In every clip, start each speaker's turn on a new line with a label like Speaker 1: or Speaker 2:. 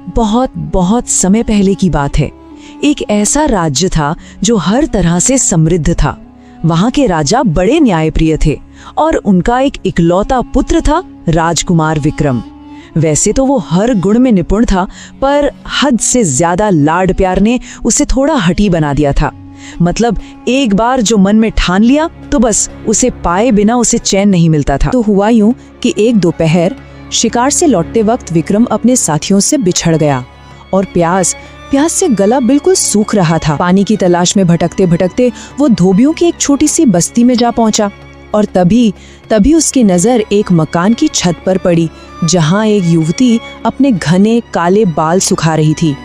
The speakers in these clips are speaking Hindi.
Speaker 1: बहुत बहुत समय पहले की बात है। एक ऐसा राज्य था जो हर तरह से समृद्ध था। वहां के राजा बड़े न्यायप्रिय थे और उनका एक इकलौता पुत्र था, राजकुमार विक्रम। वैसे तो वो हर गुण में निपुण था, पर हद से ज्यादा लाड प्यार ने उसे थोड़ा हठी बना दिया था। मतलब एक बार जो मन में ठान लिया तो बस उसे पाए बिना उसे चैन नहीं मिलता था।
Speaker 2: तो हुआ यूं कि एक दोपहर शिकार से लौटते वक्त विक्रम अपने साथियों से बिछड़ गया और प्यास से गला बिल्कुल सूख रहा था। पानी की तलाश में भटकते भटकते वो धोबियों की एक छोटी सी बस्ती में जा पहुंचा और तभी उसकी नजर एक मकान की छत पर पड़ी, जहां एक युवती अपने घने काले बाल सुखा रही थी।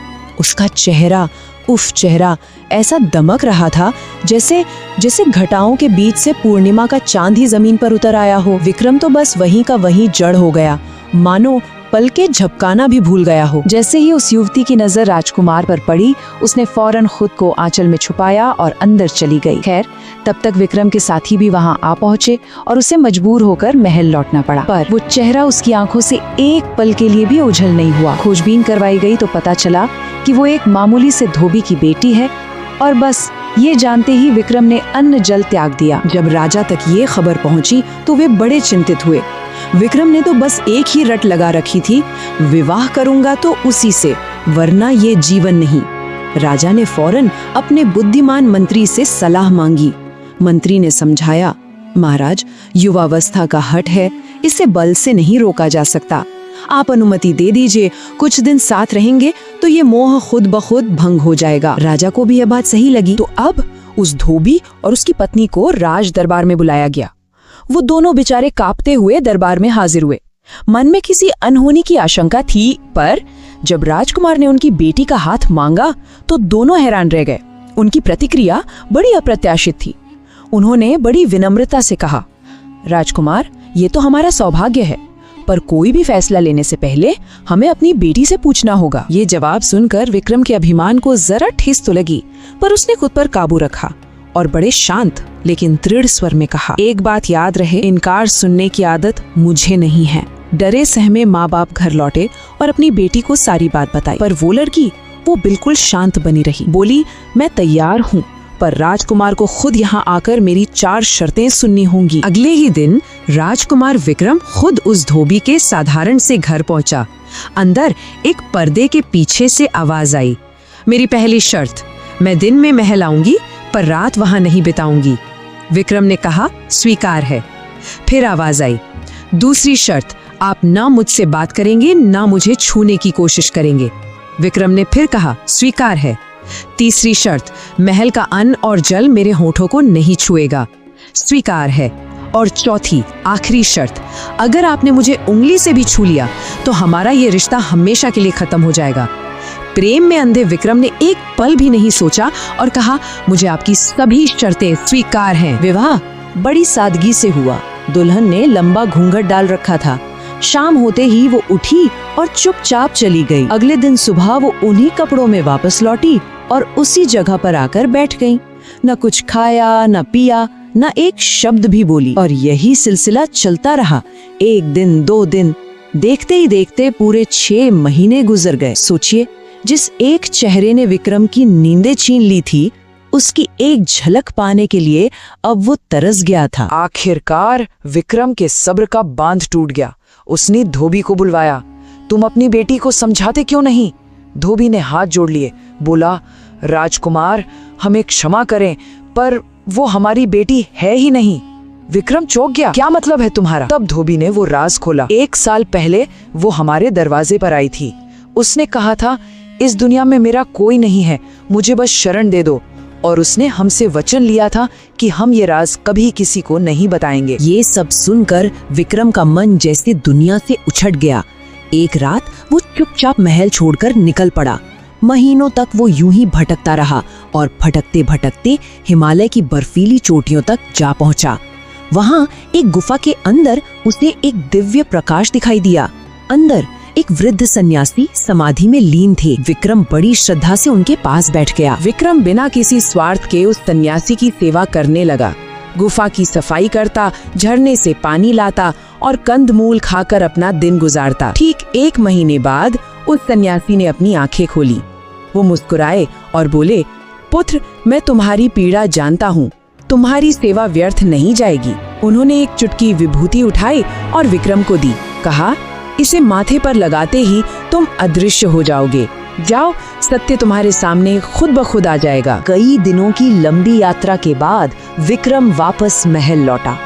Speaker 2: उसका चेहरा ऐसा दमक रहा था जैसे घटाओं के बीच से पूर्णिमा का चांद ही जमीन पर उतर आया हो। विक्रम तो बस वहीं का वहीं जड़ हो गया, मानो पल के झपकाना भी भूल गया हो।
Speaker 1: जैसे ही उस युवती की नजर राजकुमार पर पड़ी, उसने फौरन खुद को आंचल में छुपाया और अंदर चली गई। खैर, तब तक विक्रम के साथी भी वहां आ पहुंचे और उसे मजबूर होकर महल लौटना पड़ा। पर वो चेहरा उसकी आंखों से एक पल के लिए भी ओझल नहीं हुआ। खोजबीन करवाई गई तो पता चला कि वो एक मामूली से धोबी की बेटी है और बस ये जानते ही विक्रम ने अन्न जल त्याग दिया।
Speaker 2: जब राजा तक ये खबर पहुंची तो वे बड़े चिंतित हुए। विक्रम ने तो बस एक ही रट लगा रखी थी, विवाह करूंगा तो उसी से, वरना ये जीवन नहीं। राजा ने फौरन अपने बुद्धिमान मंत्री से सलाह मांगी। मंत्री ने समझाया, महाराज, युवावस्था का हठ है, इसे बल से नहीं रोका जा सकता। आप अनुमति दे दीजिए, कुछ दिन साथ रहेंगे तो ये मोह खुद ब खुद भंग हो जाएगा। राजा को भी यह बात सही लगी। तो अब उस धोबी और उसकी पत्नी को राज दरबार में बुलाया गया। वो दोनों बेचारे कांपते हुए दरबार में हाजिर हुए। मन में किसी अनहोनी की आशंका थी, पर जब राजकुमार ने उनकी बेटी का हाथ मांगा तो दोनों हैरान रह गए। उनकी प्रतिक्रिया बड़ी अप्रत्याशित थी। उन्होंने बड़ी विनम्रता से कहा, राजकुमार, ये तो हमारा सौभाग्य है, पर कोई भी फैसला लेने से पहले हमें अपनी बेटी से पूछना होगा। ये जवाब सुनकर विक्रम के अभिमान को जरा ठेस तो लगी, पर उसने खुद पर काबू रखा और बड़े शांत लेकिन दृढ़ स्वर में कहा, एक बात याद रहे, इनकार सुनने की आदत मुझे नहीं है। डरे सहमे माँ बाप घर लौटे और अपनी बेटी को सारी बात बताई, पर वो लड़की वो बिल्कुल शांत बनी रही। बोली, मैं तैयार हूँ, पर राजकुमार को खुद यहाँ आकर मेरी 4 शर्तें सुननी होंगी। अगले ही दिन राजकुमार विक्रम खुद उस धोबी के साधारण से घर पहुँचा। अंदर एक पर्दे के पीछे से आवाज आई, मेरी पहली शर्त, मैं दिन में महल आऊंगी पर रात वहां नहीं बिताऊंगी। विक्रम ने कहा, स्वीकार है। फिर आवाज आई, दूसरी शर्त, आप ना मुझसे बात करेंगे ना मुझे छूने की कोशिश करेंगे। विक्रम ने फिर कहा, स्वीकार है। तीसरी शर्त, महल का अन्न और जल मेरे होठों को नहीं छुएगा। स्वीकार है। और चौथी आखिरी शर्त, अगर आपने मुझे उंगली से भी छू लिया तो हमारा ये रिश्ता हमेशा के लिए खत्म हो जाएगा। प्रेम में अंधे विक्रम ने एक पल भी नहीं सोचा और कहा, मुझे आपकी सभी शर्तें स्वीकार हैं। विवाह बड़ी सादगी से हुआ। दुल्हन ने लंबा घूंघट डाल रखा था। शाम होते ही वो उठी और चुपचाप चली गई। अगले दिन सुबह वो उन्हीं कपड़ों में वापस लौटी और उसी जगह पर आकर बैठ गई। न कुछ खाया, न पिया, न एक शब्द भी बोली। और यही सिलसिला चलता रहा। 1 दिन, 2 दिन, देखते ही देखते पूरे 6 महीने गुजर गए। सोचिए, जिस एक चेहरे ने विक्रम की नींदें छीन ली थी, उसकी एक झलक पाने के लिए अब वो तरस गया था। आखिरकार विक्रम के सब्र का बांध टूट गया। उसने धोबी को बुलवाया। तुम अपनी बेटी को समझाते क्यों नहीं? धोबी ने हाथ जोड़ लिए, बोला, राजकुमार, हमें क्षमा करें, पर वो हमारी बेटी है ही नहीं। विक्रम चौंक गया, क्या मतलब है तुम्हारा? तब धोबी ने वो राज खोला। 1 साल पहले वो हमारे दरवाजे पर आई थी। उसने कहा था, इस दुनिया में मेरा कोई नहीं है, मुझे बस शरण दे दो। और उसने हमसे वचन लिया था कि हम ये राज कभी किसी को नहीं बताएंगे। ये सब सुनकर विक्रम का मन जैसे दुनिया से उछट गया। एक रात वो चुपचाप महल छोड़कर निकल पड़ा। महीनों तक वो यूं ही भटकता रहा और भटकते भटकते हिमालय की बर्फीली चोटियों तक जा पहुंचा। वहां एक गुफा के अंदर उसे एक दिव्य प्रकाश दिखाई दिया। अंदर एक वृद्ध सन्यासी समाधि में लीन थे। विक्रम बड़ी श्रद्धा से उनके पास बैठ गया। विक्रम बिना किसी स्वार्थ के उस सन्यासी की सेवा करने लगा। गुफा की सफाई करता, झरने से पानी लाता और कंदमूल खाकर अपना दिन गुजारता। ठीक 1 महीने बाद उस सन्यासी ने अपनी आंखें खोली। वो मुस्कुराए और बोले, पुत्र, मैं तुम्हारी पीड़ा जानता हूँ, तुम्हारी सेवा व्यर्थ नहीं जाएगी। उन्होंने एक चुटकी विभूति उठाई और विक्रम को दी। कहा, इसे माथे पर लगाते ही तुम अदृश्य हो जाओगे। जाओ, सत्य तुम्हारे सामने खुद ब खुद आ जाएगा।
Speaker 1: कई दिनों की लंबी यात्रा के बाद विक्रम वापस महल लौटा।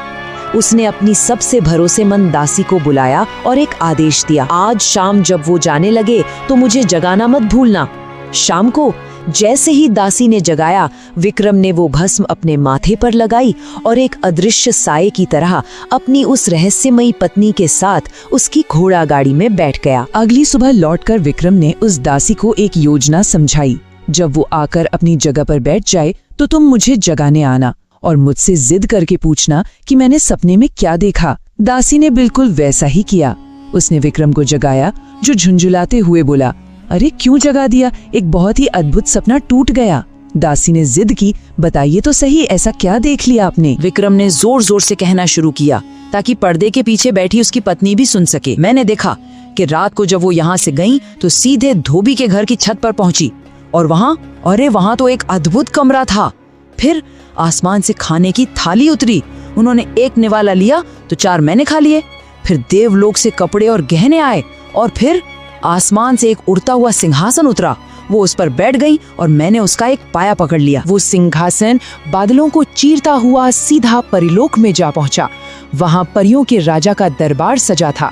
Speaker 1: उसने अपनी सबसे भरोसेमंद दासी को बुलाया और एक आदेश दिया, आज शाम जब वो जाने लगे तो मुझे जगाना मत भूलना। शाम को जैसे ही दासी ने जगाया, विक्रम ने वो भस्म अपने माथे पर लगाई और एक अदृश्य साये की तरह अपनी उस रहस्यमयी पत्नी के साथ उसकी घोड़ा गाड़ी में बैठ गया।
Speaker 2: अगली सुबह लौटकर विक्रम ने उस दासी को एक योजना समझाई। जब वो आकर अपनी जगह पर बैठ जाए तो तुम मुझे जगाने आना और मुझसे जिद करके पूछना कि मैंने सपने में क्या देखा। दासी ने बिल्कुल वैसा ही किया। उसने विक्रम को जगाया, जो झुंझुलाते हुए बोला, अरे क्यों जगा दिया, एक बहुत ही अद्भुत सपना टूट गया। दासी ने जिद की, बताइए तो सही, ऐसा क्या देख लिया आपने?
Speaker 1: विक्रम ने जोर जोर से कहना शुरू किया ताकि पर्दे के पीछे बैठी उसकी पत्नी भी सुन सके। मैंने देखा कि रात को जब वो यहाँ से गई तो सीधे धोबी के घर की छत पर पहुंची और वहाँ तो एक अद्भुत कमरा था। फिर आसमान से खाने की थाली उतरी। उन्होंने एक निवाला लिया तो 4 मैंने खा लिए। फिर देवलोक से कपड़े और गहने आए और फिर आसमान से एक उड़ता हुआ सिंहासन उतरा। वो उस पर बैठ गई और मैंने उसका एक पाया पकड़ लिया।
Speaker 2: वो सिंहासन बादलों को चीरता हुआ सीधा परिलोक में जा पहुंचा। वहां परियों के राजा का दरबार सजा था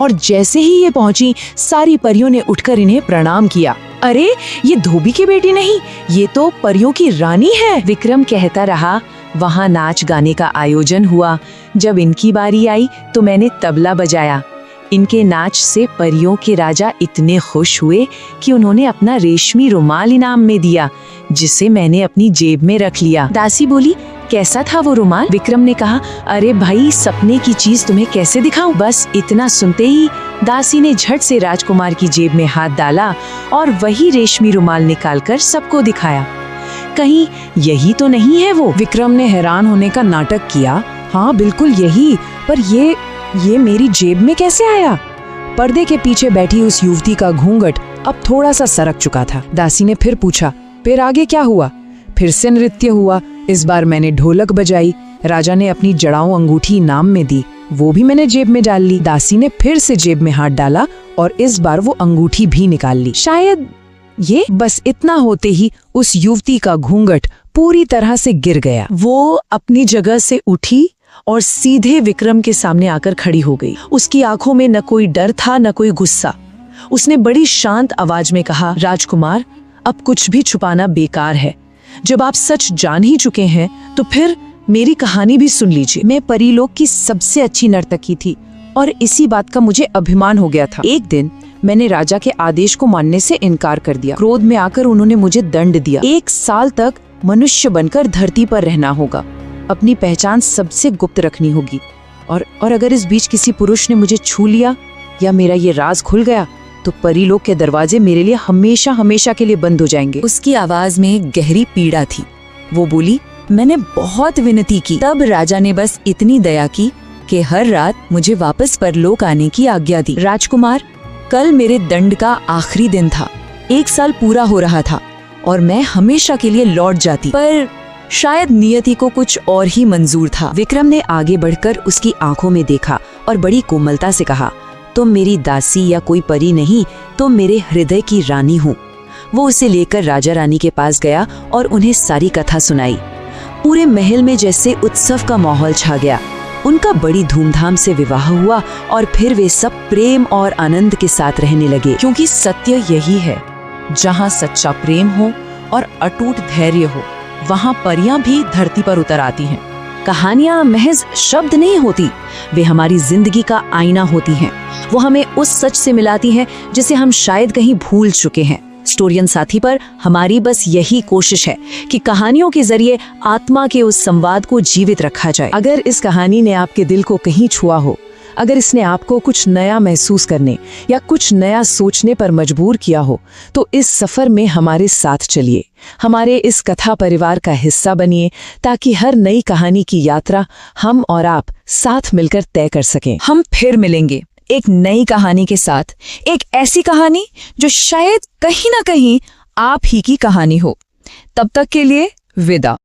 Speaker 2: और जैसे ही ये पहुंची, सारी परियों ने उठकर इन्हें प्रणाम किया। अरे, ये धोबी की बेटी नहीं, ये तो परियों की रानी है।
Speaker 1: विक्रम कहता रहा। वहां नाच गाने का आयोजन हुआ। जब इनकी बारी आई तो मैंने तबला बजाया। इनके नाच से परियों के राजा इतने खुश हुए कि उन्होंने अपना रेशमी रुमाल इनाम में दिया, जिसे मैंने अपनी जेब में रख लिया। दासी बोली, कैसा था वो रुमाल? विक्रम ने कहा, अरे भाई, सपने की चीज तुम्हें कैसे दिखाऊं? बस इतना सुनते ही दासी ने झट से राजकुमार की जेब में हाथ डाला और वही रेशमी रुमाल निकालकर सबको दिखाया। कहीं यही तो नहीं है वो?
Speaker 2: विक्रम ने हैरान होने का नाटक किया। हाँ, बिल्कुल यही, पर ये मेरी जेब में कैसे आया? पर्दे के पीछे बैठी उस युवती का घूंघट अब थोड़ा सा सरक चुका था। दासी ने फिर पूछा, फिर आगे क्या हुआ? फिर से नृत्य हुआ। इस बार मैंने ढोलक बजाई। राजा ने अपनी जड़ाऊ अंगूठी इनाम में दी, वो भी मैंने जेब में डाल ली। दासी ने फिर से जेब में हाथ डाला और इस बार वो अंगूठी भी निकाल ली। शायद ये बस इतना होते ही उस युवती का घूंघट पूरी तरह से गिर गया। वो अपनी जगह से उठी और सीधे विक्रम के सामने आकर खड़ी हो गई। उसकी आंखों में न कोई डर था न कोई गुस्सा। उसने बड़ी शांत आवाज में कहा, राजकुमार, अब कुछ भी छुपाना बेकार है। जब आप सच जान ही चुके हैं तो फिर मेरी कहानी भी सुन लीजिए। मैं परीलोक की सबसे अच्छी नर्तकी थी और इसी बात का मुझे अभिमान हो गया था। एक दिन मैंने राजा के आदेश को मानने से इनकार कर दिया। क्रोध में आकर उन्होंने मुझे दंड दिया। 1 साल तक मनुष्य बनकर धरती पर रहना होगा। अपनी पहचान सबसे गुप्त रखनी होगी और अगर इस बीच किसी पुरुष ने मुझे छू लिया या मेरा ये राज खुल गया तो परीलोक के दरवाजे मेरे लिए हमेशा हमेशा के लिए बंद हो जाएंगे।
Speaker 1: उसकी आवाज में गहरी पीड़ा थी। वो बोली, मैंने बहुत विनती की, तब राजा ने बस इतनी दया की कि हर रात मुझे वापस परलोक आने की आज्ञा दी। राजकुमार, कल मेरे दंड का आखिरी दिन था। 1 साल पूरा हो रहा था और मैं हमेशा के लिए लौट जाती, पर शायद नियति को कुछ और ही मंजूर था। विक्रम ने आगे बढ़कर उसकी आंखों में देखा और बड़ी कोमलता से कहा, तुम मेरी दासी या कोई परी नहीं, तुम मेरे हृदय की रानी हो। वो उसे लेकर राजा रानी के पास गया और उन्हें सारी कथा सुनाई। पूरे महल में जैसे उत्सव का माहौल छा गया। उनका बड़ी धूमधाम से विवाह हुआ और फिर वे सब प्रेम और आनंद के साथ रहने लगे, क्योंकि सत्य यही है, जहाँ सच्चा प्रेम हो और अटूट धैर्य हो, वहाँ परियां भी धरती पर उतर आती हैं। कहानियां महज शब्द नहीं होती, वे हमारी जिंदगी का आईना होती हैं। वो हमें उस सच से मिलाती हैं जिसे हम शायद कहीं भूल चुके हैं। स्टोरियन साथी पर हमारी बस यही कोशिश है कि कहानियों के जरिए आत्मा के उस संवाद को जीवित रखा जाए।
Speaker 2: अगर इस कहानी ने आपके दिल को कहीं छुआ हो, अगर इसने आपको कुछ नया महसूस करने या कुछ नया सोचने पर मजबूर किया हो, तो इस सफर में हमारे साथ चलिए, हमारे इस कथा परिवार का हिस्सा बनिए, ताकि हर नई कहानी की यात्रा हम और आप साथ मिलकर तय कर सकें।
Speaker 1: हम फिर मिलेंगे
Speaker 3: एक नई कहानी के साथ, एक ऐसी कहानी जो शायद कहीं ना कहीं आप ही की कहानी हो। तब तक के लिए विदा।